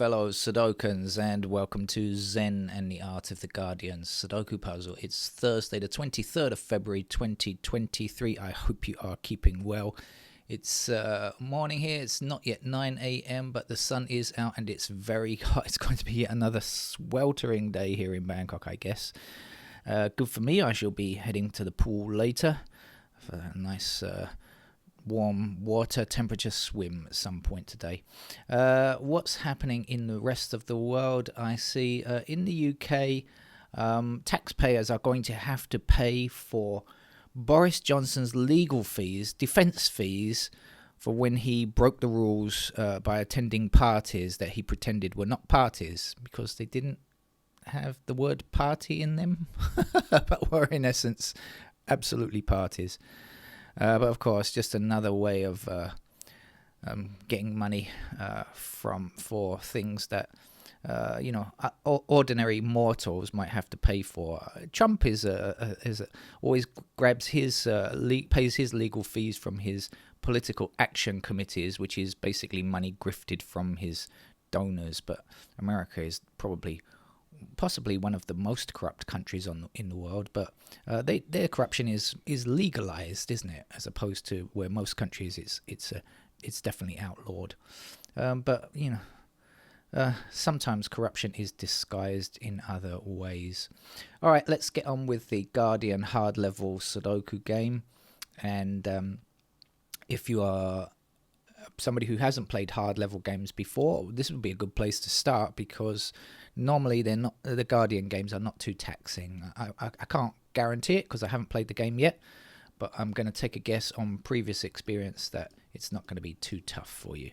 fellow Sudokans, and welcome to Zen and the Art of the Guardian Sudoku Puzzle. It's Thursday, the 23rd of February 2023. I hope you are keeping well. It's morning here. It's not yet 9 a.m., but the sun is out and it's very hot. It's going to be yet another sweltering day here in Bangkok, I guess. Good for me. I shall be heading to the pool later for a nice warm water temperature swim at some point today. What's happening in the rest of the world? I see in the UK, taxpayers are going to have to pay for Boris Johnson's legal fees, defence fees, for when he broke the rules by attending parties that he pretended were not parties because they didn't have the word party in them, but were in essence absolutely parties. But of course, just another way of getting money for things that ordinary mortals might have to pay for. Trump always grabs his pays his legal fees from his political action committees, which is basically money grifted from his donors. But America is possibly one of the most corrupt countries in the world, but their corruption is legalized, isn't it? As opposed to where most countries it's definitely outlawed. But sometimes corruption is disguised in other ways. All right, let's get on with the Guardian hard level Sudoku game. And if you are somebody who hasn't played hard level games before, this would be a good place to start because normally the Guardian games are not too taxing. I can't guarantee it because I haven't played the game yet, but I'm going to take a guess on previous experience that it's not going to be too tough for you.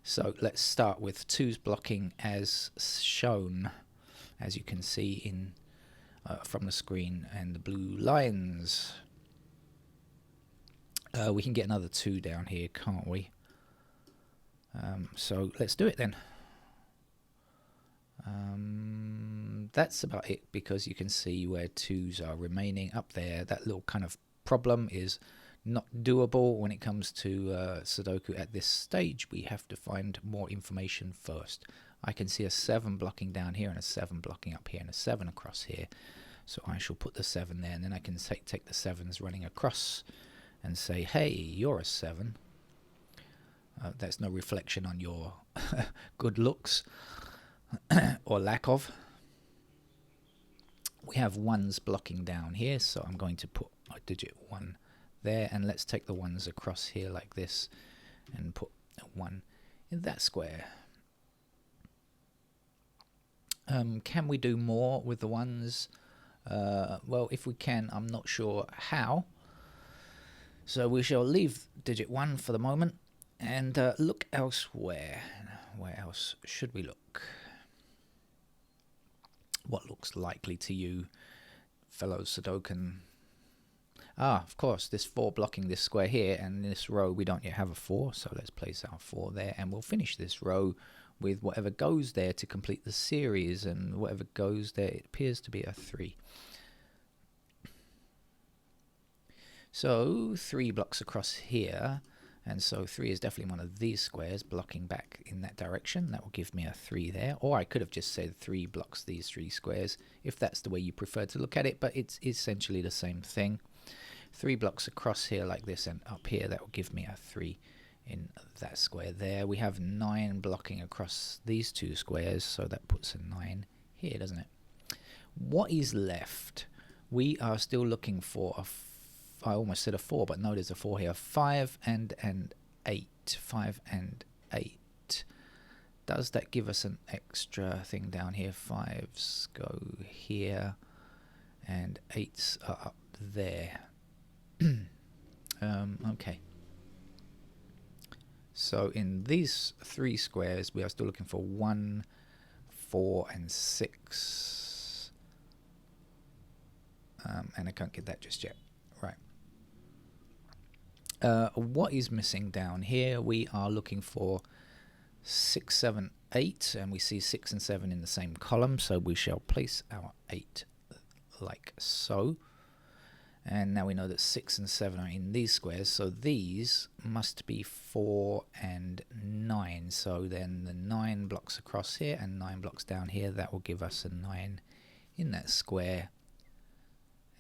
So let's start with twos blocking as shown, as you can see in from the screen, and the blue lines. We can get another two down here, can't we? So let's do it then. That's about it, because you can see where twos are remaining up there. That little kind of problem is not doable when it comes to Sudoku at this stage. We have to find more information first. I can see a 7 blocking down here and a 7 blocking up here and a 7 across here. So I shall put the 7 there, and then I can take the 7s running across and say, hey, you're a 7. That's no reflection on your good looks or lack of. We have 1s blocking down here, so I'm going to put a digit 1 there, and let's take the 1s across here like this and put a 1 in that square. Can we do more with the 1s? Well, if we can, I'm not sure how. So we shall leave digit 1 for the moment and look elsewhere. Where else should we look? What looks likely to you, fellow Sudokan? Of course, this 4 blocking this square here, and in this row we don't yet have a 4, so let's place our 4 there, and we'll finish this row with whatever goes there to complete the series, and whatever goes there, it appears to be a 3. So 3 blocks across here, and so 3 is definitely one of these squares blocking back in that direction. That will give me a 3 there, or I could have just said 3 blocks these 3 squares, if that's the way you prefer to look at it, but it's essentially the same thing. 3 blocks across here like this, and up here that will give me a 3 in that square there. We have 9 blocking across these 2 squares, so that puts a 9 here, doesn't it? What is left? We are still looking for I almost said a 4, but no, there's a 4 here. 5 and an 8. 5 and 8. Does that give us an extra thing down here? 5s go here, and 8s are up there. Okay. So in these 3 squares, we are still looking for 1, 4, and 6. And I can't get that just yet. Right. What is missing down here? We are looking for 6, 7, 8, and we see 6 and 7 in the same column, so we shall place our 8 like so. And now we know that 6 and 7 are in these squares, so these must be 4 and 9. So then the 9 blocks across here and 9 blocks down here, that will give us a 9 in that square.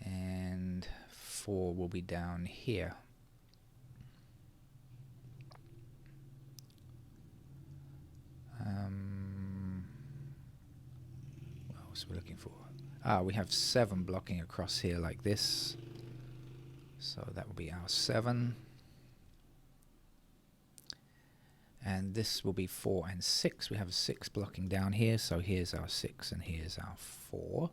And 4 will be down here. What else are we looking for? We have 7 blocking across here like this. So that will be our 7. And this will be 4 and 6. We have a 6 blocking down here. So here's our 6 and here's our 4.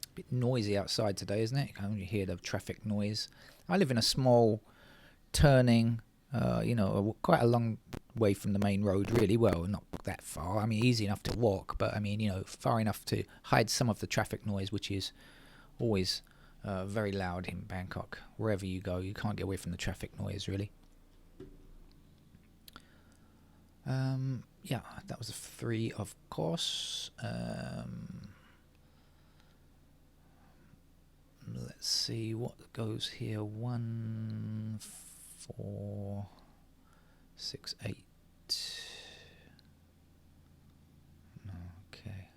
A bit noisy outside today, isn't it? You can only hear the traffic noise. I live in a small turning, quite a long way from the main road, really. Well, not that far. I mean, easy enough to walk, but I mean, far enough to hide some of the traffic noise, which is always very loud in Bangkok. Wherever you go, you can't get away from the traffic noise, really. Yeah, that was a 3, of course. Let's see what goes here. 1, 4, 6, 8. Okay.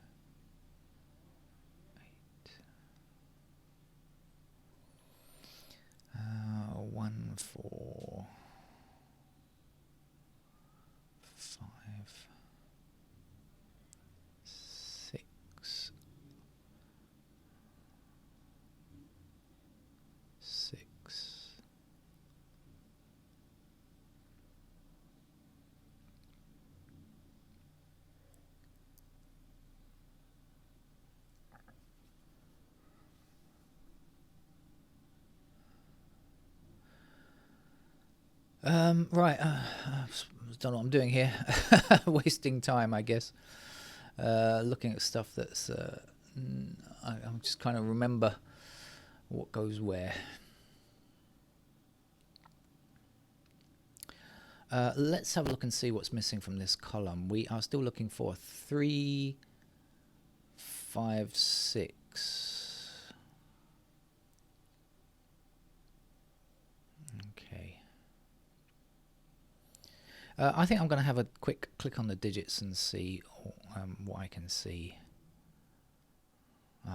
8. 1, 4, 5, 6. 6. Right, I don't know what I'm doing here. Wasting time, I guess. Looking at stuff that's... I'm just kind of remember what goes where. Let's have a look and see what's missing from this column. We are still looking for 3, 5, 6. Okay. I think I'm going to have a quick click on the digits and see what I can see.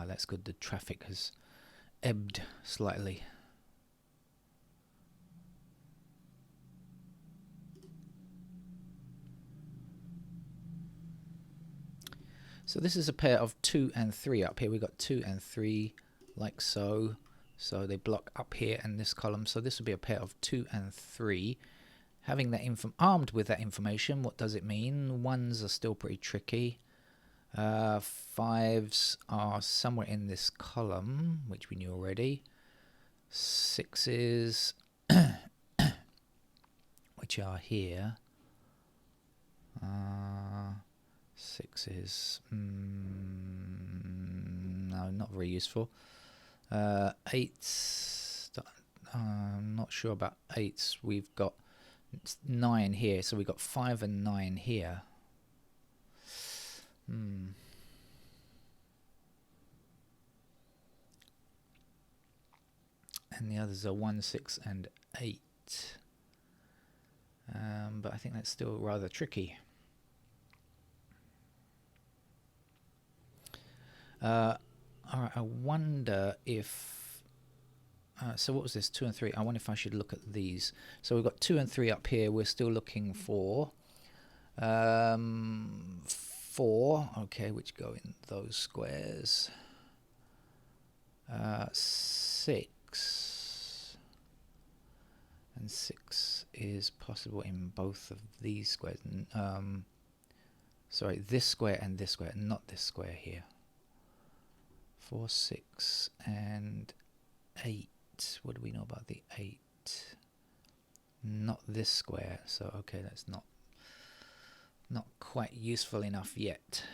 That's good. The traffic has ebbed slightly. So this is a pair of 2 and 3 up here. We've got 2 and 3 like so. So they block up here in this column. So this would be a pair of 2 and 3. Having that armed with that information, what does it mean? 1s are still pretty tricky. 5s are somewhere in this column, which we knew already. 6s, which are here. 6s, no, not very useful. 8s, I'm not sure about 8s. We've got 9 here, so we've got 5 and 9 here. And the others are 1, 6 and 8. But I think that's still rather tricky. Alright, I wonder if... so what was this? 2 and 3. I wonder if I should look at these. So we've got 2 and 3 up here. We're still looking for 4. Okay, which go in those squares. 6. And 6 is possible in both of these squares. Sorry, this square and this square, not this square here. 4, 6, and 8. What do we know about the 8? Not this square, so okay, that's not quite useful enough yet.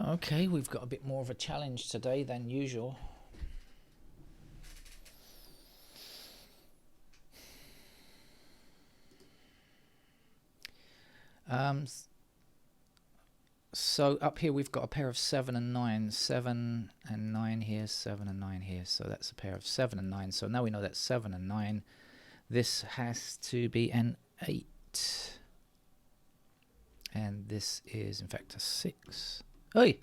Okay, we've got a bit more of a challenge today than usual. So up here we've got a pair of 7 and 9, 7 and 9 here, 7 and 9 here. So that's a pair of 7 and 9. So now we know that's 7 and 9. This has to be an 8. And this is in fact a 6. Hey!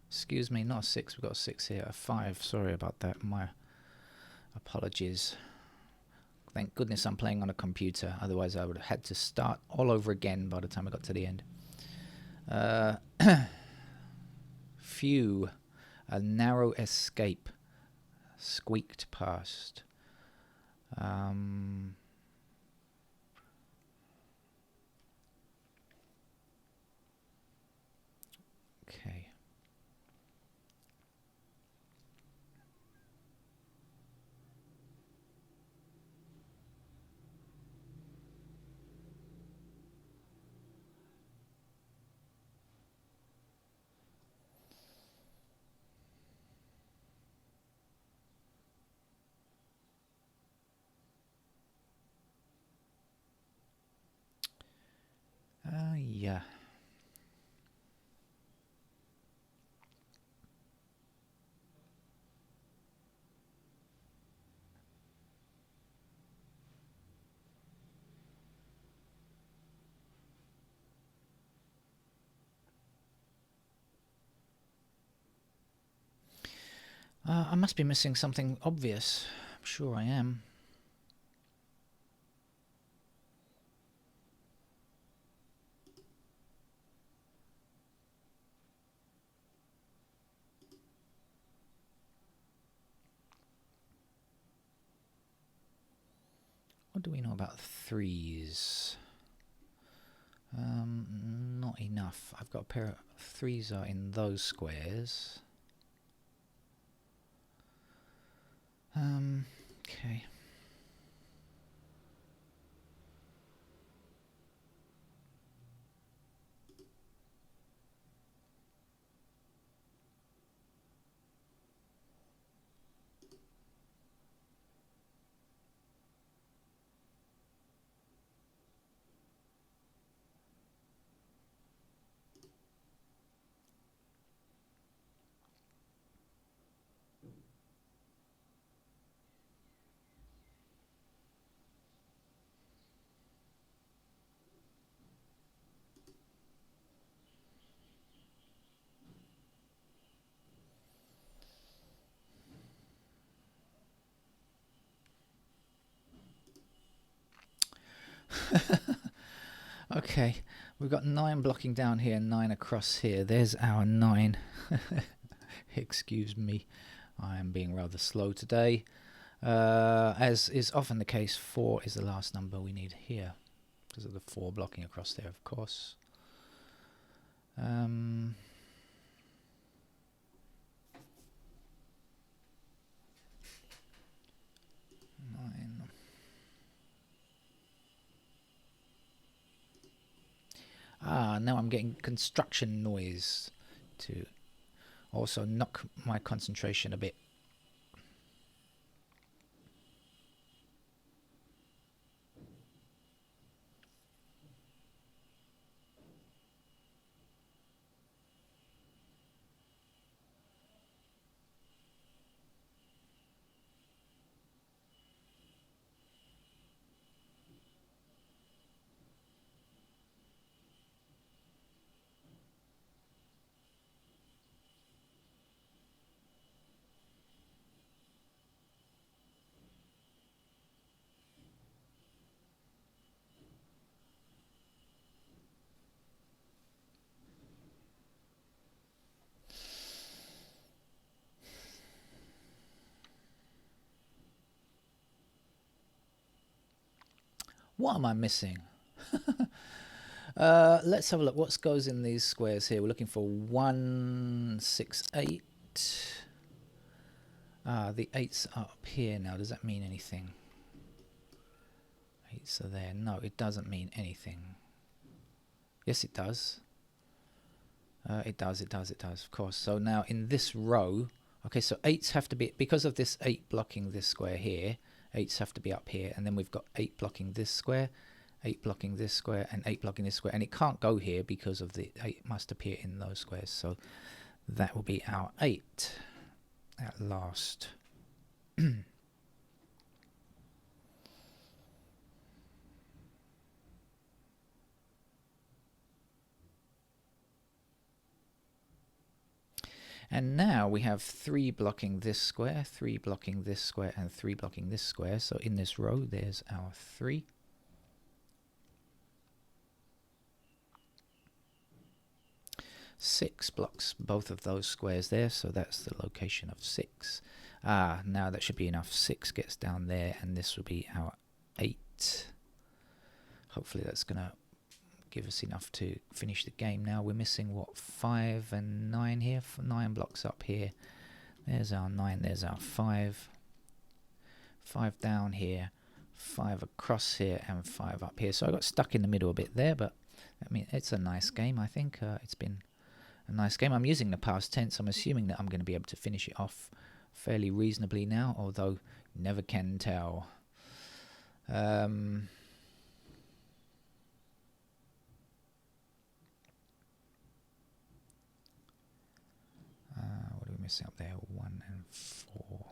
Excuse me, not a 6. We've got a 6 here, a 5. Sorry about that. My apologies. Thank goodness I'm playing on a computer. Otherwise I would have had to start all over again by the time I got to the end. Phew. A narrow escape. Squeaked past. Okay. Yeah. I must be missing something obvious. I'm sure I am. What do we know about 3s? Not enough. I've got a pair of 3s are in those squares. Okay. Okay, we've got 9 blocking down here, 9 across here. There's our 9. Excuse me, I am being rather slow today. As is often the case, 4 is the last number we need here, because of the 4 blocking across there, of course. 9. Now I'm getting construction noise to also knock my concentration a bit. What am I missing? Let's have a look. What goes in these squares here? We're looking for 1, 6, 8. The 8's are up here now. Does that mean anything? 8's are there. No, it doesn't mean anything. Yes, it does. It does, of course. So now in this row, okay, so 8s have to be, because of this 8 blocking this square here, 8s have to be up here, and then we've got 8 blocking this square, 8 blocking this square, and 8 blocking this square, and it can't go here because of the 8 must appear in those squares. So that will be our 8 at last. And now we have 3 blocking this square, 3 blocking this square, and 3 blocking this square. So in this row, there's our 3. Six blocks both of those squares there, so that's the location of 6. Now that should be enough. 6 gets down there, and this will be our 8. Hopefully that's going to give us enough to finish the game. Now we're missing, what, 5 and 9 here? 9 blocks up here. There's our 9, there's our 5. 5 down here, 5 across here, and 5 up here. So I got stuck in the middle a bit there, but I mean, it's a nice game, I think. It's been a nice game. I'm using the past tense. I'm assuming that I'm going to be able to finish it off fairly reasonably now, although never can tell. What are we missing up there? 1 and 4.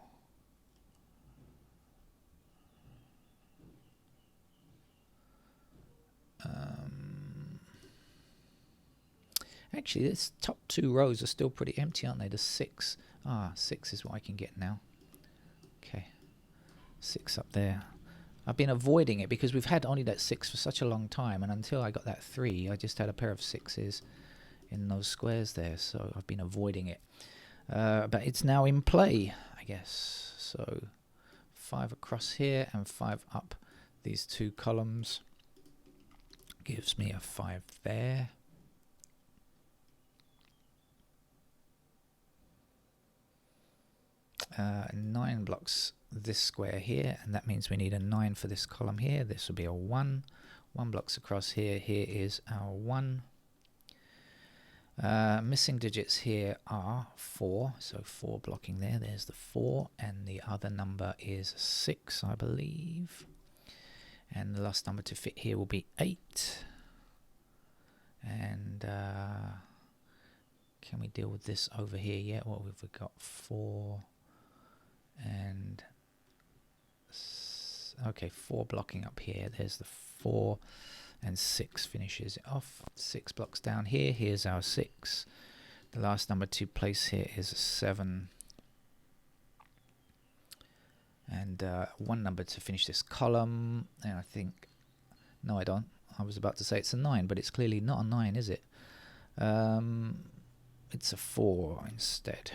Actually, this top 2 rows are still pretty empty, aren't they? The 6. 6 is what I can get now. Okay. 6 up there. I've been avoiding it because we've had only that 6 for such a long time, and until I got that 3, I just had a pair of 6s in those squares there, so I've been avoiding it. But it's now in play, I guess. So 5 across here and 5 up these 2 columns gives me a 5 there. Uh, 9 blocks this square here, and that means we need a 9 for this column here. This will be a 1. 1 blocks across here. Here is our 1. Missing digits here are 4, so 4 blocking there. There's the 4, and the other number is 6, I believe. And the last number to fit here will be 8. And can we deal with this over here yet? What have we got? 4 and okay, 4 blocking up here. There's the 4, and 6 finishes it off. 6 blocks down here. Here's our 6. The last number to place here is 7. And 1 number to finish this column. And I think, no, I don't. I was about to say it's a 9, but it's clearly not a 9, is it? It's a 4 instead.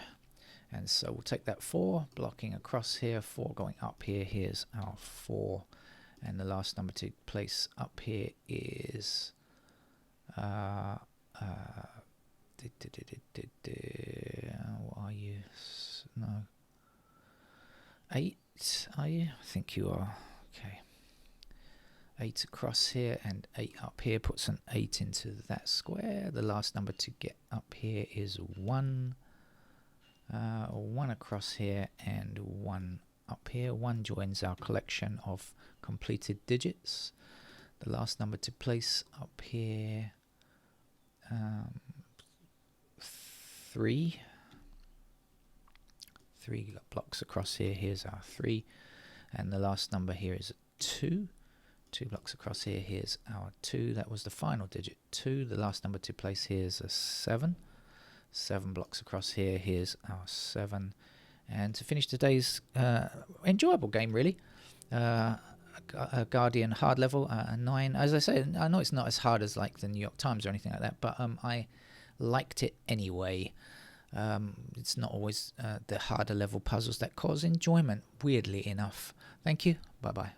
And so we'll take that 4, blocking across here, 4 going up here. Here's our 4. And the last number to place up here is what are you? No. 8, are you? I think you are. Okay. 8 across here and 8 up here puts an 8 into that square. The last number to get up here is 1. 1 across here and 1 up here. 1 joins our collection of completed digits. The last number to place up here, 3. 3 blocks across here. Here's our 3. And the last number here is 2. 2 blocks across here. Here's our 2. That was the final digit, 2. The last number to place here is a 7. 7 blocks across here. Here's our 7. And to finish today's enjoyable game, really, a Guardian hard level, a 9. As I say, I know it's not as hard as like the New York Times or anything like that, but I liked it anyway. It's not always the harder level puzzles that cause enjoyment, weirdly enough. Thank you. Bye-bye.